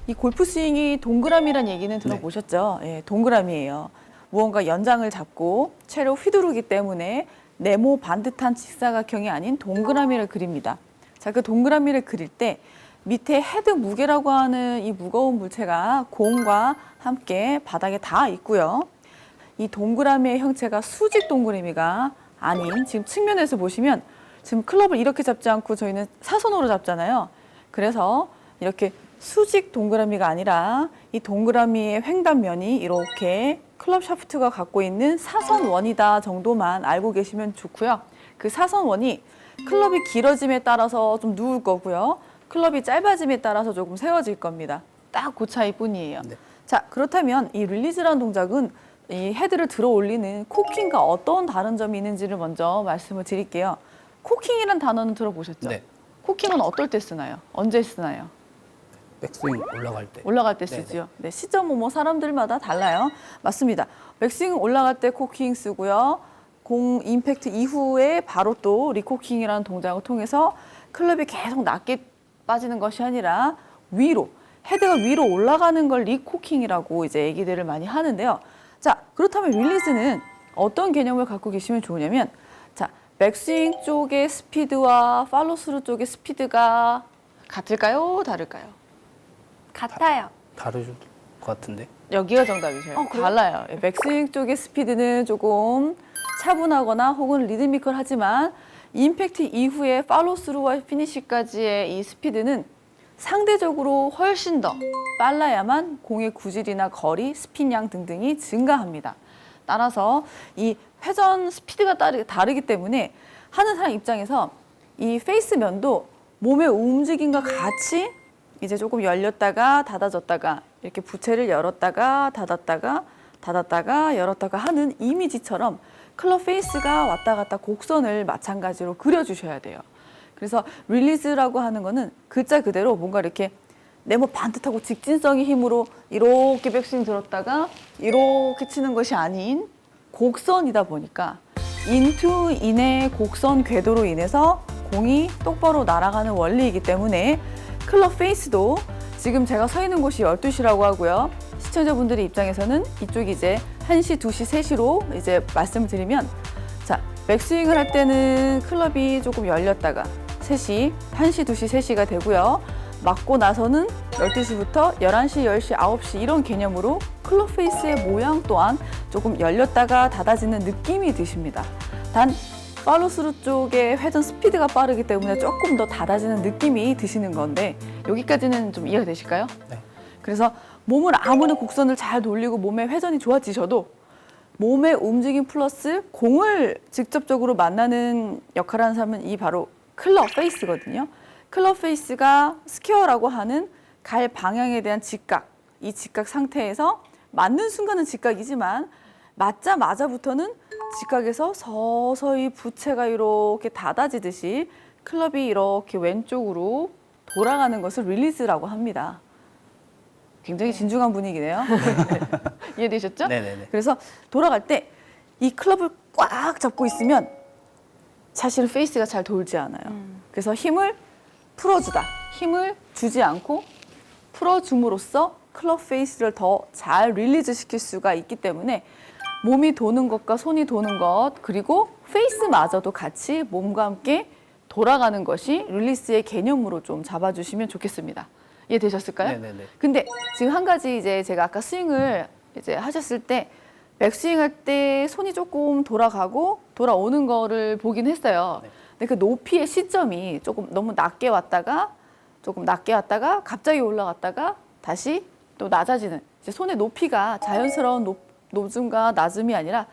이 골프 스윙이 동그라미란 얘기는 들어보셨죠? 네. 예, 동그라미예요. 무언가 연장을 잡고 채로 휘두르기 때문에 네모 반듯한 직사각형이 아닌 동그라미를 그립니다. 자, 그 동그라미를 그릴 때 밑에 헤드 무게라고 하는 이 무거운 물체가 공과 함께 바닥에 닿아 있고요. 이 동그라미의 형체가 수직 동그라미가 아닌, 지금 측면에서 보시면 지금 클럽을 이렇게 잡지 않고 저희는 사선으로 잡잖아요. 그래서 이렇게 수직 동그라미가 아니라 이 동그라미의 횡단면이 이렇게 클럽 샤프트가 갖고 있는 사선원이다 정도만 알고 계시면 좋고요. 그 사선원이 클럽이 길어짐에 따라서 좀 누울 거고요. 클럽이 짧아짐에 따라서 조금 세워질 겁니다. 딱 그 차이뿐이에요. 네. 자, 그렇다면 이 릴리즈라는 동작은 이 헤드를 들어 올리는 코킹과 어떤 다른 점이 있는지를 먼저 말씀을 드릴게요. 코킹이라는 단어는 들어보셨죠? 네. 코킹은 어떨 때 쓰나요? 언제 쓰나요? 백스윙 올라갈 때. 올라갈 때 네네. 쓰죠. 네, 시점은 뭐 사람들마다 달라요. 맞습니다. 백스윙 올라갈 때 코킹 쓰고요. 공 임팩트 이후에 바로 또 리코킹이라는 동작을 통해서 클럽이 계속 낮게 빠지는 것이 아니라 위로, 헤드가 위로 올라가는 걸 리코킹이라고 이제 얘기들을 많이 하는데요. 자, 그렇다면 릴리즈는 어떤 개념을 갖고 계시면 좋으냐면, 자, 백스윙 쪽의 스피드와 팔로스루 쪽의 스피드가 같을까요? 다를까요? 같아요. 다를 것 같은데. 여기가 정답이세요. 그래요? 달라요. 예, 백스윙 쪽의 스피드는 조금 차분하거나 혹은 리드미컬하지만 임팩트 이후에 팔로스루와 피니시까지의 이 스피드는 상대적으로 훨씬 더 빨라야만 공의 구질이나 거리, 스핀량 등등이 증가합니다. 따라서 이 회전 스피드가 다르기 때문에 하는 사람 입장에서 이 페이스 면도 몸의 움직임과 같이 이제 조금 열렸다가 닫아졌다가 이렇게 부채를 열었다가 닫았다가 열었다가 하는 이미지처럼 클럽 페이스가 왔다 갔다 곡선을 마찬가지로 그려주셔야 돼요. 그래서 릴리즈라고 하는 거는 글자 그대로 뭔가 이렇게 네모 반듯하고 직진성의 힘으로 이렇게 백스윙 들었다가 이렇게 치는 것이 아닌 곡선이다 보니까 인투 인의 곡선 궤도로 인해서 공이 똑바로 날아가는 원리이기 때문에 클럽 페이스도 지금 제가 서 있는 곳이 12시라고 하고요. 시청자분들의 입장에서는 이쪽이 이제 1시, 2시, 3시로 이제 말씀을 드리면, 자, 백스윙을 할 때는 클럽이 조금 열렸다가 3시, 1시, 2시, 3시가 되고요. 맞고 나서는 12시부터 11시, 10시, 9시 이런 개념으로 클럽 페이스의 모양 또한 조금 열렸다가 닫아지는 느낌이 드십니다. 단 팔로스루 쪽의 회전 스피드가 빠르기 때문에 조금 더 닫아지는 느낌이 드시는 건데 여기까지는 좀 이해가 되실까요? 네. 그래서 몸을 아무리 곡선을 잘 돌리고 몸의 회전이 좋아지셔도 몸의 움직임 플러스 공을 직접적으로 만나는 역할을 하는 사람은 이 바로 클럽 페이스거든요. 클럽 페이스가 스퀘어라고 하는 갈 방향에 대한 직각, 이 직각 상태에서 맞는 순간은 직각이지만 맞자마자부터는 직각에서 서서히 부채가 이렇게 닫아지듯이 클럽이 이렇게 왼쪽으로 돌아가는 것을 릴리즈라고 합니다. 굉장히 진중한 분위기네요. 이해되셨죠? 네네네. 그래서 돌아갈 때 이 클럽을 꽉 잡고 있으면 사실은 페이스가 잘 돌지 않아요. 그래서 힘을 풀어주다. 힘을 주지 않고 풀어줌으로써 클럽 페이스를 더 잘 릴리즈 시킬 수가 있기 때문에 몸이 도는 것과 손이 도는 것 그리고 페이스마저도 같이 몸과 함께 돌아가는 것이 릴리스의 개념으로 좀 잡아주시면 좋겠습니다. 이해되셨을까요? 네네네. 근데 지금 한 가지 이제 제가 아까 스윙을 이제 하셨을 때 백스윙 할 때 손이 조금 돌아가고 돌아오는 거를 보긴 했어요. 네. 근데 그 높이의 시점이 조금 너무 낮게 왔다가 조금 낮게 왔다가 갑자기 올라갔다가 다시 또 낮아지는 이제 손의 높이가 자연스러운 높음과 낮음이 아니라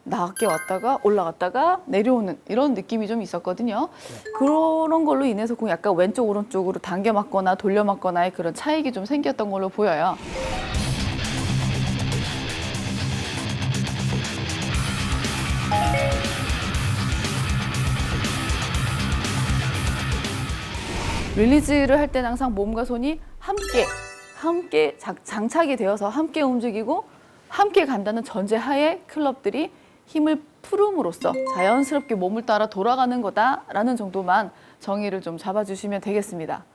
낮게 왔다가 올라갔다가 내려오는 이런 느낌이 좀 있었거든요. 그런 걸로 인해서 공이 약간 왼쪽 오른쪽으로 당겨 맞거나 돌려 맞거나의 그런 차익이 좀 생겼던 걸로 보여요. 릴리즈를 할 때는 항상 몸과 손이 함께 장착이 되어서 함께 움직이고 함께 간다는 전제하에 클럽들이 힘을 풀음으로써 자연스럽게 몸을 따라 돌아가는 거다라는 정도만 정의를 좀 잡아주시면 되겠습니다.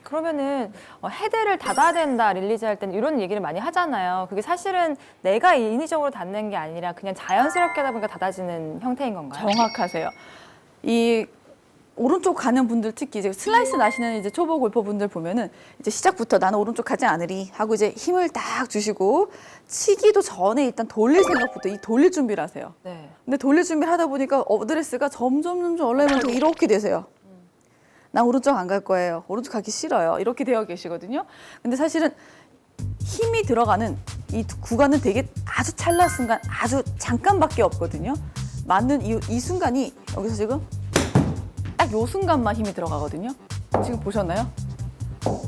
그러면은 헤드를 닫아야 된다 릴리즈 할 때는 이런 얘기를 많이 하잖아요. 그게 사실은 내가 인위적으로 닫는 게 아니라 그냥 자연스럽게 하다 보니까 닫아지는 형태인 건가요? 정확하세요. 이 오른쪽 가는 분들 특히 이제 슬라이스 나시는 이제 초보 골퍼분들 보면은 이제 시작부터 나는 오른쪽 가지 않으리 하고 이제 힘을 딱 주시고 치기도 전에 일단 돌릴 생각부터 이 돌릴 준비를 하세요. 네. 근데 돌릴 준비를 하다 보니까 어드레스가 점점 얼라이먼트가 이렇게 되세요. 나 오른쪽 안 갈 거예요. 오른쪽 가기 싫어요. 이렇게 되어 계시거든요. 근데 사실은 힘이 들어가는 이 구간은 되게 아주 찰나 순간, 아주 잠깐밖에 없거든요. 맞는 이 순간이 여기서 지금 딱 요 순간만 힘이 들어가거든요. 지금 보셨나요?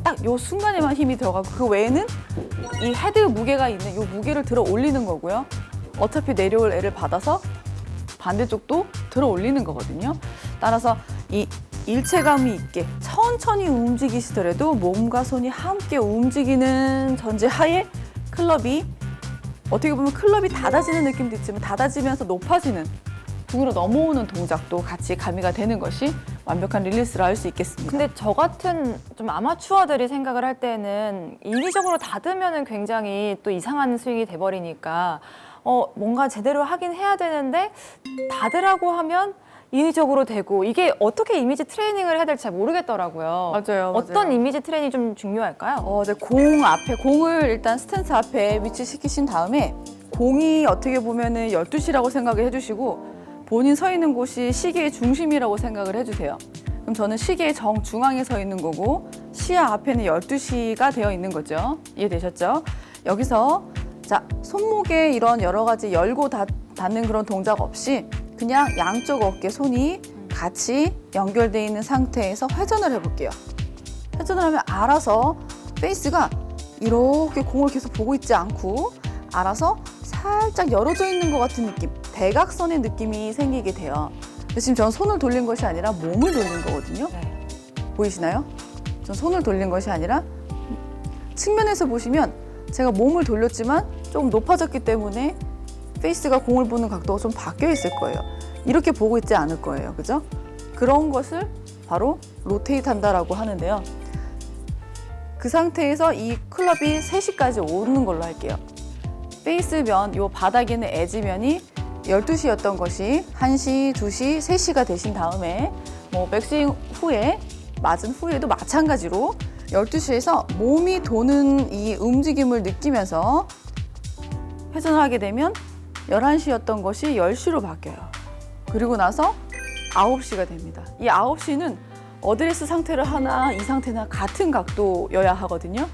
딱 요 순간에만 힘이 들어가고 그 외에는 이 헤드 무게가 있는 요 무게를 들어 올리는 거고요. 어차피 내려올 애를 받아서 반대쪽도 들어 올리는 거거든요. 따라서 이 일체감이 있게 천천히 움직이시더라도 몸과 손이 함께 움직이는 전제하에 클럽이 어떻게 보면 클럽이 닫아지는 느낌도 있지만 닫아지면서 높아지는 북으로 넘어오는 동작도 같이 가미가 되는 것이 완벽한 릴리스를 할 수 있겠습니다. 근데 저 같은 좀 아마추어들이 생각을 할 때는 인위적으로 닫으면은 굉장히 또 이상한 스윙이 돼버리니까 뭔가 제대로 하긴 해야 되는데 닫으라고 하면 인위적으로 되고 이게 어떻게 이미지 트레이닝을 해야 될지 잘 모르겠더라고요. 맞아요. 어떤 이미지 트레이닝이 좀 중요할까요? 이제 공 앞에 공을 일단 스탠스 앞에 위치시키신 다음에 공이 어떻게 보면은 12시라고 생각을 해주시고 본인 서 있는 곳이 시계의 중심이라고 생각을 해주세요. 그럼 저는 시계의 정중앙에 서 있는 거고 시야 앞에는 12시가 되어 있는 거죠. 이해되셨죠? 여기서 자 손목에 이런 여러 가지 열고 닫는 그런 동작 없이 그냥 양쪽 어깨 손이 같이 연결되어 있는 상태에서 회전을 해볼게요. 회전을 하면 알아서 페이스가 이렇게 공을 계속 보고 있지 않고 알아서 살짝 열어져 있는 것 같은 느낌, 대각선의 느낌이 생기게 돼요. 근데 지금 저는 손을 돌린 것이 아니라 몸을 돌린 거거든요. 네. 보이시나요? 전 손을 돌린 것이 아니라 측면에서 보시면 제가 몸을 돌렸지만 조금 높아졌기 때문에 페이스가 공을 보는 각도가 좀 바뀌어 있을 거예요. 이렇게 보고 있지 않을 거예요. 그죠? 그런 것을 바로 로테이트 한다라고 하는데요. 그 상태에서 이 클럽이 3시까지 오르는 걸로 할게요. 페이스면, 요 바닥에 있는 에지면이 12시였던 것이 1시, 2시, 3시가 되신 다음에 뭐 백스윙 후에, 맞은 후에도 마찬가지로 12시에서 몸이 도는 이 움직임을 느끼면서 회전을 하게 되면 11시였던 것이 10시로 바뀌어요. 그리고 나서 9시가 됩니다. 이 9시는 어드레스 상태를 하나 이 상태나 같은 각도여야 하거든요.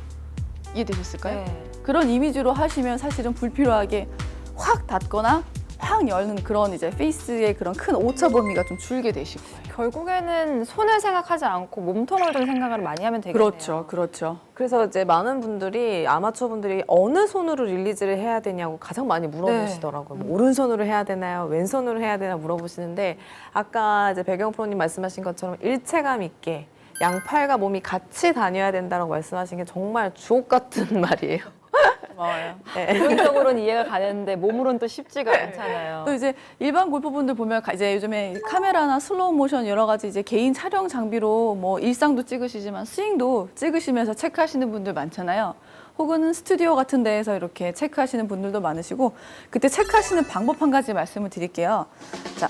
이해되셨을까요? 네. 그런 이미지로 하시면 사실은 불필요하게 확 닫거나 확 열는 그런 이제 페이스의 그런 큰 오차 범위가 좀 줄게 되실 거예요. 결국에는 손을 생각하지 않고 몸통을 좀 생각을 많이 하면 되겠네요. 그렇죠, 그렇죠. 그래서 이제 많은 분들이 아마추어 분들이 어느 손으로 릴리즈를 해야 되냐고 가장 많이 물어보시더라고요. 뭐 오른손으로 해야 되나요? 왼손으로 해야 되나 물어보시는데 아까 이제 배경 프로님 말씀하신 것처럼 일체감 있게 양팔과 몸이 같이 다녀야 된다고 말씀하신 게 정말 주옥 같은 말이에요. 고마워요. 네. 기본적으로는 이해가 가는데 몸으로는 또 쉽지가 않잖아요. 또 이제 일반 골퍼분들 보면 이제 요즘에 카메라나 슬로우 모션 여러 가지 이제 개인 촬영 장비로 뭐 일상도 찍으시지만 스윙도 찍으시면서 체크하시는 분들 많잖아요. 혹은 스튜디오 같은 데에서 이렇게 체크하시는 분들도 많으시고 그때 체크하시는 방법 한 가지 말씀을 드릴게요. 자,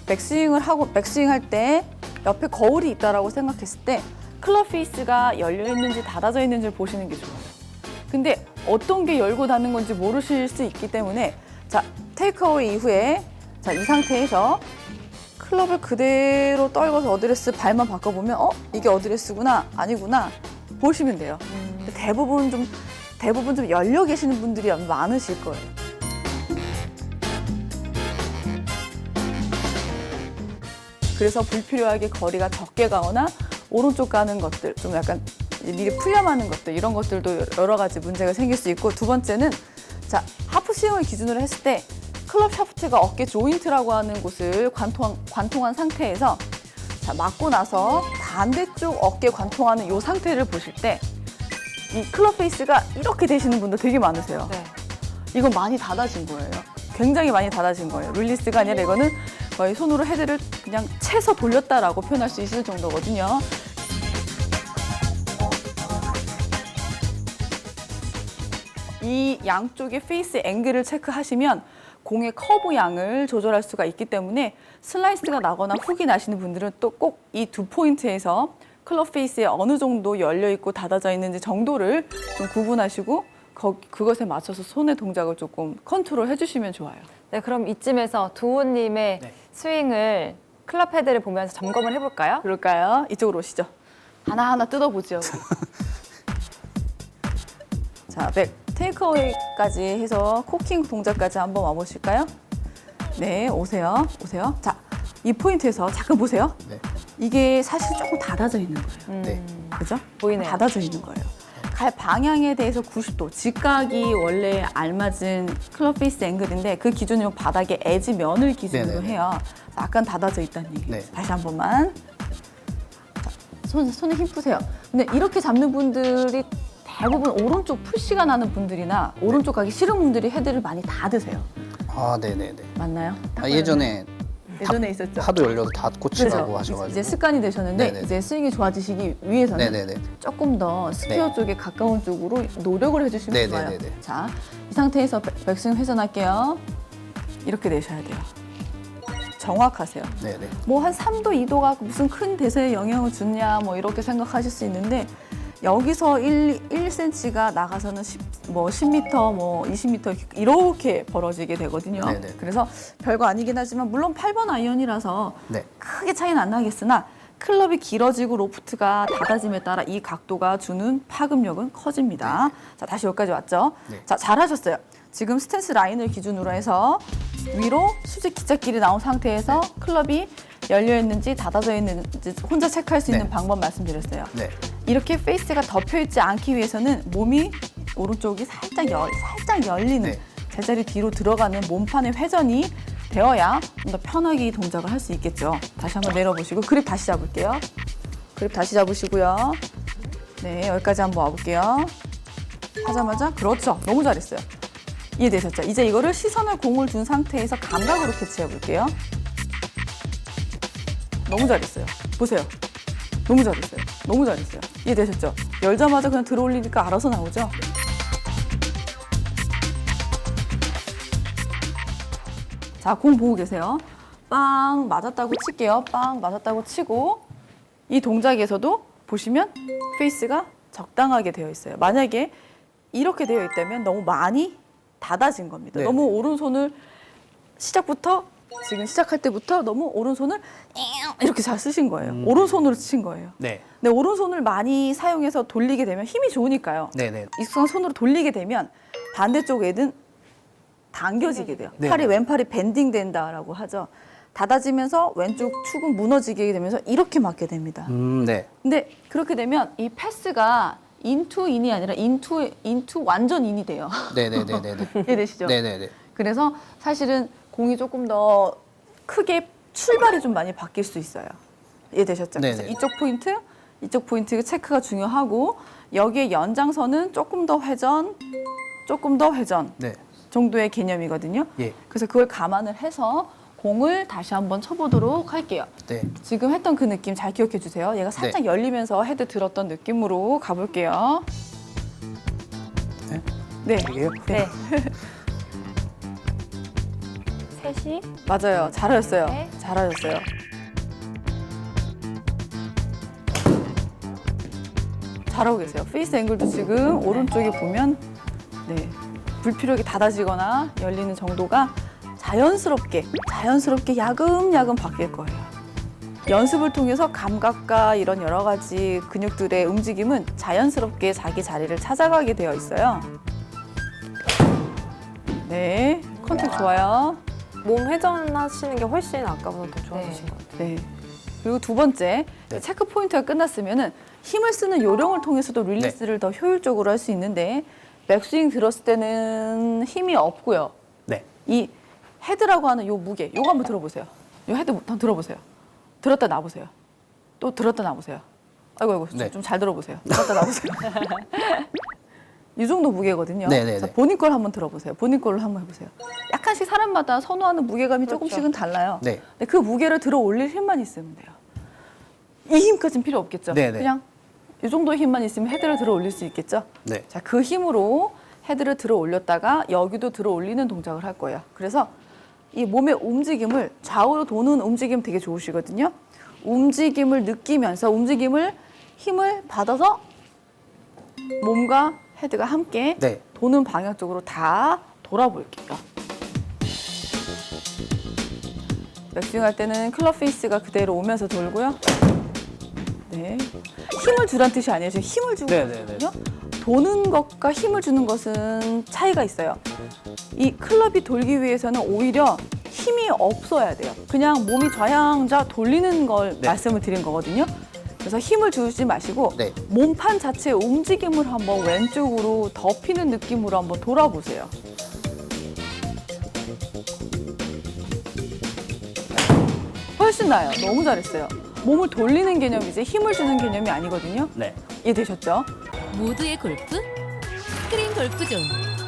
백스윙을 하고 백스윙할 때 옆에 거울이 있다라고 생각했을 때 클럽 페이스가 열려 있는지 닫아져 있는지 보시는 게 좋아요. 근데 어떤 게 열고 닫는 건지 모르실 수 있기 때문에 자 테이크어웨이 이후에 자 이 상태에서 클럽을 그대로 떨궈서 어드레스 발만 바꿔보면 이게 어드레스구나 아니구나 보시면 돼요. 근데 대부분 좀 열려 계시는 분들이 많으실 거예요. 그래서 불필요하게 거리가 적게 가거나 오른쪽 가는 것들 좀 약간 미리 풀려마는 것들 이런 것들도 여러 가지 문제가 생길 수 있고 두 번째는 자 하프 스윙을 기준으로 했을 때 클럽 샤프트가 어깨 조인트라고 하는 곳을 관통한 상태에서 자 맞고 나서 반대쪽 어깨 관통하는 이 상태를 보실 때 이 클럽 페이스가 이렇게 되시는 분들 되게 많으세요. 네. 이건 많이 닫아진 거예요. 굉장히 많이 닫아진 거예요. 릴리스가 아니라 이거는 거의 손으로 헤드를 그냥 채서 돌렸다라고 표현할 수 있을 정도거든요. 이 양쪽의 페이스 앵글을 체크하시면 공의 커브 양을 조절할 수가 있기 때문에 슬라이스가 나거나 훅이 나시는 분들은 또 꼭 이 두 포인트에서 클럽 페이스에 어느 정도 열려 있고 닫아져 있는지 정도를 좀 구분하시고 그것에 맞춰서 손의 동작을 조금 컨트롤 해주시면 좋아요. 네, 그럼 이쯤에서 두호님의 네. 스윙을 클럽 헤드를 보면서 점검을 해볼까요? 그럴까요? 이쪽으로 오시죠. 하나하나 뜯어보죠. 자, 백 테이크어웨이까지 해서 코킹 동작까지 한번 와보실까요? 네, 오세요. 자, 이 포인트에서 잠깐 보세요. 네. 이게 사실 조금 닫아져 있는 거예요. 네. 그죠? 보이네요. 닫아져 있는 거예요. 갈 방향에 대해서 90도, 직각이 원래 알맞은 클럽 페이스 앵글인데 그 기준으로 바닥의 에지 면을 기준으로 네네네. 해요. 약간 닫아져 있다는 얘기예요. 네. 다시 한 번만. 자, 손에 힘 푸세요. 근데 이렇게 잡는 분들이 대부분 오른쪽 푸시가 나는 분들이나 오른쪽 가기 싫은 분들이 헤드를 많이 닫으세요. 아, 네네네. 맞나요? 딱 아, 예전에 예전에 있었죠. 하도 열려서 닫고 치라고 그죠? 하셔가지고. 이제 습관이 되셨는데 네네. 이제 스윙이 좋아지시기 위해서는 네네네. 조금 더 스퀘어 네. 쪽에 가까운 쪽으로 노력을 해주시면 네네네네. 좋아요. 자, 이 상태에서 백스윙 회전할게요. 이렇게 내셔야 돼요. 정확하세요. 네네. 뭐 한 3도, 2도가 무슨 큰 대세에 영향을 주냐 뭐 이렇게 생각하실 수 있는데 여기서 1cm가 나가서는 10m, 뭐 20m 이렇게 벌어지게 되거든요. 네네. 그래서 별거 아니긴 하지만 물론 8번 아이언이라서 네. 크게 차이는 안 나겠으나 클럽이 길어지고 로프트가 닫아짐에 따라 이 각도가 주는 파급력은 커집니다. 자, 다시 여기까지 왔죠? 네. 자, 잘하셨어요. 지금 스탠스 라인을 기준으로 해서 위로 수직 기찻길이 나온 상태에서 클럽이 열려 있는지 닫아져 있는지 혼자 체크할 수 있는 네. 방법 말씀드렸어요. 네. 이렇게 페이스가 덮여 있지 않기 위해서는 몸이 오른쪽이 살짝 열리는 네. 제자리 뒤로 들어가는 몸판의 회전이 되어야 좀 더 편하게 이 동작을 할 수 있겠죠. 다시 한번 내려보시고 그립 다시 잡을게요. 그립 다시 잡으시고요. 네, 여기까지 한번 와볼게요. 하자마자 그렇죠. 너무 잘했어요. 이해되셨죠? 이제 이거를 시선을 공을 둔 상태에서 감각으로 캐치해 볼게요. 너무 잘했어요. 보세요. 너무 잘했어요. 너무 잘했어요. 이해되셨죠? 열자마자 그냥 들어올리니까 알아서 나오죠? 자, 공 보고 계세요. 빵 맞았다고 칠게요. 빵 맞았다고 치고 이 동작에서도 보시면 페이스가 적당하게 되어 있어요. 만약에 이렇게 되어 있다면 너무 많이 닫아진 겁니다. 네. 너무 오른손을 시작부터 지금 시작할 때부터 너무 오른손을 이렇게 잘 쓰신 거예요. 오른손으로 친 거예요. 네. 근데 오른손을 많이 사용해서 돌리게 되면 힘이 좋으니까요. 네네. 익숙한 손으로 돌리게 되면 반대쪽 애는 당겨지게 돼요. 네. 왼팔이 밴딩 된다라고 하죠. 닫아지면서 왼쪽 축은 무너지게 되면서 이렇게 맞게 됩니다. 네. 근데 그렇게 되면 이 패스가 인투 인이 아니라 인투 완전 인이 돼요. 네네네네네. 이해되시죠? 네네네. 그래서 사실은 공이 조금 더 크게 출발이 좀 많이 바뀔 수 있어요. 이해되셨죠? 그래서 네네. 이쪽 포인트 체크가 중요하고 여기에 연장선은 조금 더 회전 네. 정도의 개념이거든요. 예. 그래서 그걸 감안을 해서 공을 다시 한번 쳐보도록 할게요. 네. 지금 했던 그 느낌 잘 기억해 주세요. 얘가 살짝 열리면서 헤드 들었던 느낌으로 가볼게요. 네. 네. 이게요? 네. 셋이 맞아요. 잘하셨어요. 네. 잘하셨어요. 잘하고 계세요. 페이스 앵글도 지금 오른쪽에 보면 네, 불필요하게 닫아지거나 열리는 정도가 자연스럽게 야금야금 바뀔 거예요. 연습을 통해서 감각과 이런 여러 가지 근육들의 움직임은 자연스럽게 자기 자리를 찾아가게 되어 있어요. 네, 컨택 좋아요. 몸 회전하시는 게 훨씬 아까보다 더 좋아지신 네. 것 같아요. 네. 그리고 두 번째, 네. 체크 포인트가 끝났으면은 힘을 쓰는 요령을 통해서도 릴리스를 더 효율적으로 할 수 있는데 백스윙 들었을 때는 힘이 없고요. 네. 이 헤드라고 하는 요 무게, 요거 한번 들어보세요. 요 헤드 한번 들어보세요. 들었다 놔보세요. 또 들었다 놔보세요. 아이고, 네. 좀 잘 들어보세요. 들었다 놔보세요. 이 정도 무게거든요. 네네네. 자, 본인 걸 한번 들어보세요. 본인 걸로 한번 해보세요. 약간씩 사람마다 선호하는 무게감이 조금씩은 달라요. 네. 근데 그 무게를 들어 올릴 힘만 있으면 돼요. 이 힘까지는 필요 없겠죠. 네네. 그냥 이 정도 힘만 있으면 헤드를 들어 올릴 수 있겠죠. 네. 자, 그 힘으로 헤드를 들어 올렸다가 여기도 들어 올리는 동작을 할 거예요. 그래서 이 몸의 움직임을 좌우로 도는 움직임 되게 좋으시거든요. 움직임을 느끼면서 힘을 받아서 몸과 헤드가 함께 네. 도는 방향 쪽으로 다 돌아볼게요. 백스윙 할 때는 클럽 페이스가 그대로 오면서 돌고요. 네. 힘을 주란 뜻이 아니에요. 지금 힘을 주고 네, 네, 있거든요. 도는 것과 힘을 주는 것은 차이가 있어요. 이 클럽이 돌기 위해서는 오히려 힘이 없어야 돼요. 그냥 몸이 좌양좌 돌리는 걸 네. 말씀을 드린 거거든요. 그래서 힘을 주지 마시고 네. 몸판 자체의 움직임을 한번 왼쪽으로 덮이는 느낌으로 한번 돌아보세요. 훨씬 나아요. 너무 잘했어요. 몸을 돌리는 개념이지 힘을 주는 개념이 아니거든요. 네. 이해되셨죠? 모두의 골프 스크린 골프존.